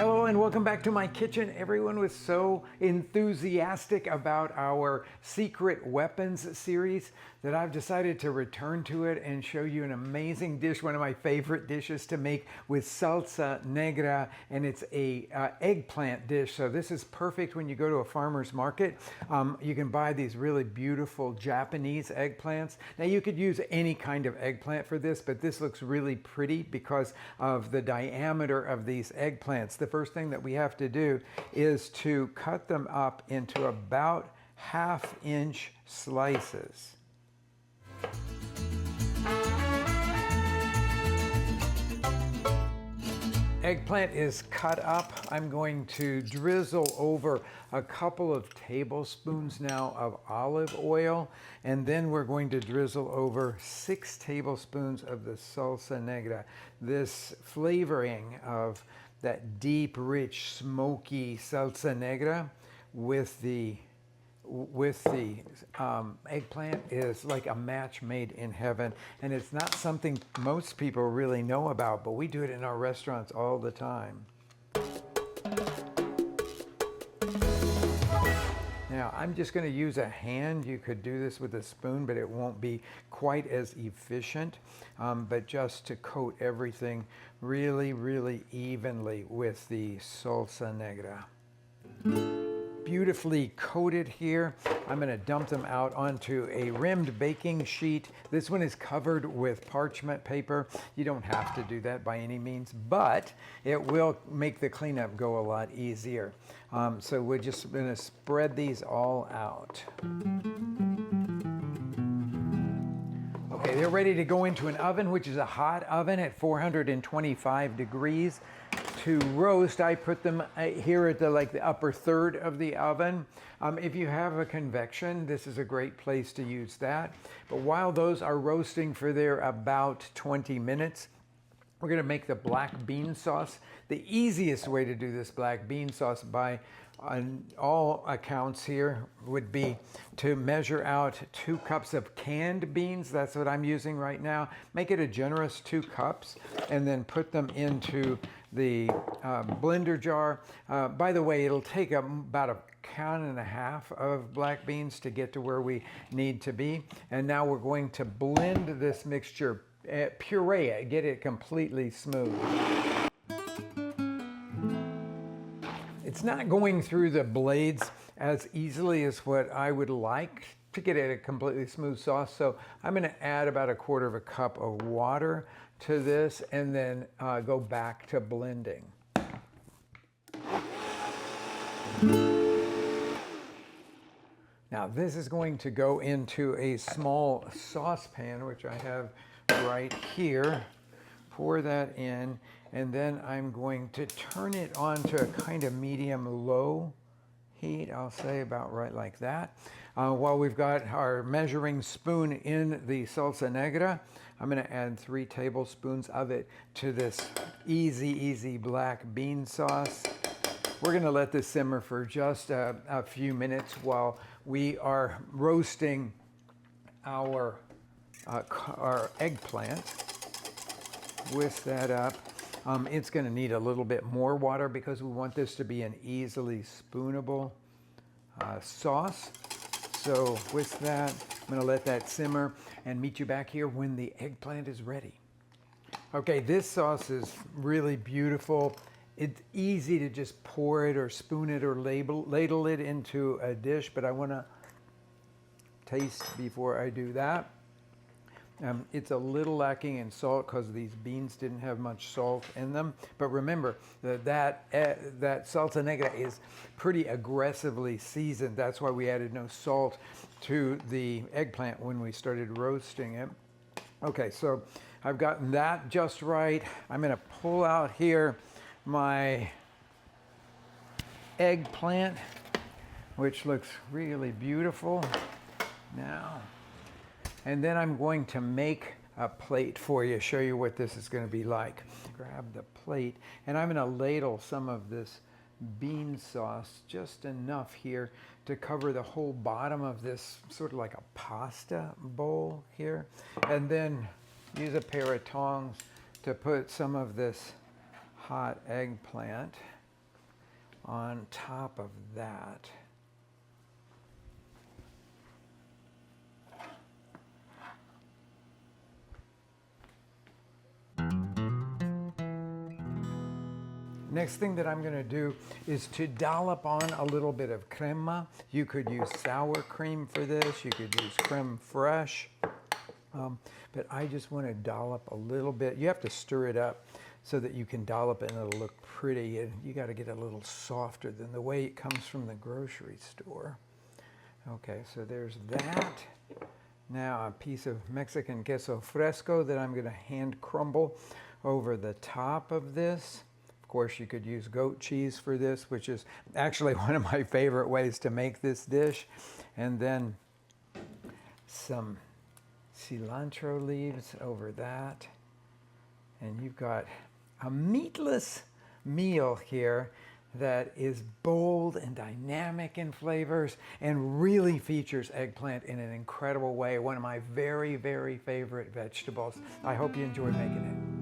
Hello and welcome back to my kitchen. Everyone was so enthusiastic about our Secret Weapons series that I've decided to return to it and show you an amazing dish, one of my favorite dishes to make with Salsa Negra, and it's a eggplant dish. So this is perfect when you go to a farmer's market. You can buy these really beautiful Japanese eggplants. Now you could use any kind of eggplant for this, but this looks really pretty because of the diameter of these eggplants. The first thing that we have to do is to cut them up into about 1/2 inch slices. Eggplant is cut up. I'm going to drizzle over a couple of tablespoons now of olive oil, and then we're going to drizzle over 6 tablespoons of the Salsa Negra. This flavoring of that deep, rich, smoky Salsa Negra with the eggplant is like a match made in heaven, and it's not something most people really know about, but we do it in our restaurants all the time. Now I'm just going to use a hand. You could do this with a spoon, but it won't be quite as efficient, but just to coat everything really, really evenly with the Salsa Negra. Beautifully coated here. I'm going to dump them out onto a rimmed baking sheet. This one is covered with parchment paper. You don't have to do that by any means, but it will make the cleanup go a lot easier. So we're just going to spread these all out. Okay, they're ready to go into an oven, which is a hot oven at 425 degrees. To roast, I put them here at the upper third of the oven. If you have a convection, this is a great place to use that. But while those are roasting for their about 20 minutes, we're going to make the black bean sauce. The easiest way to do this black bean sauce, by on all accounts here, would be to measure out 2 cups of canned beans. That's what I'm using right now. Make it a generous 2 cups and then put them into the blender jar. By the way, it'll take about a pound and a half of black beans to get to where we need to be. And now we're going to blend this mixture, puree it, get it completely smooth. It's not going through the blades as easily as what I would like to get it a completely smooth sauce. So I'm going to add about 1/4 cup of water to this and then go back to blending. Now this is going to go into a small saucepan, which I have right here. Pour that in, and then I'm going to turn it on to a kind of medium-low heat. I'll say about right like that. While we've got our measuring spoon in the Salsa Negra, I'm going to add 3 tablespoons of it to this easy black bean sauce. We're going to let this simmer for just a few minutes while we are roasting our eggplant. Whisk that up. It's going to need a little bit more water because we want this to be an easily spoonable sauce. So with that, I'm going to let that simmer and meet you back here when the eggplant is ready. Okay, this sauce is really beautiful. It's easy to just pour it or spoon it or ladle it into a dish, but I want to taste before I do that. It's a little lacking in salt because these beans didn't have much salt in them. But remember that Salsa Negra is pretty aggressively seasoned. That's why we added no salt to the eggplant when we started roasting it. Okay, so I've gotten that just right. I'm going to pull out here my eggplant, which looks really beautiful now. And then I'm going to make a plate for you, show you what this is going to be like. Grab the plate, and I'm going to ladle some of this bean sauce, just enough here to cover the whole bottom of this, sort of like a pasta bowl here. And then use a pair of tongs to put some of this hot eggplant on top of that. Next thing that I'm going to do is to dollop on a little bit of crema. You could use sour cream for this. You could use creme fraiche. But I just want to dollop a little bit. You have to stir it up so that you can dollop it and it'll look pretty. And you got to get a little softer than the way it comes from the grocery store. Okay, so there's that. Now a piece of Mexican queso fresco that I'm going to hand crumble over the top of this. Of course, you could use goat cheese for this, which is actually one of my favorite ways to make this dish. And then some cilantro leaves over that. And you've got a meatless meal here that is bold and dynamic in flavors and really features eggplant in an incredible way. One of my very, very favorite vegetables. I hope you enjoy making it.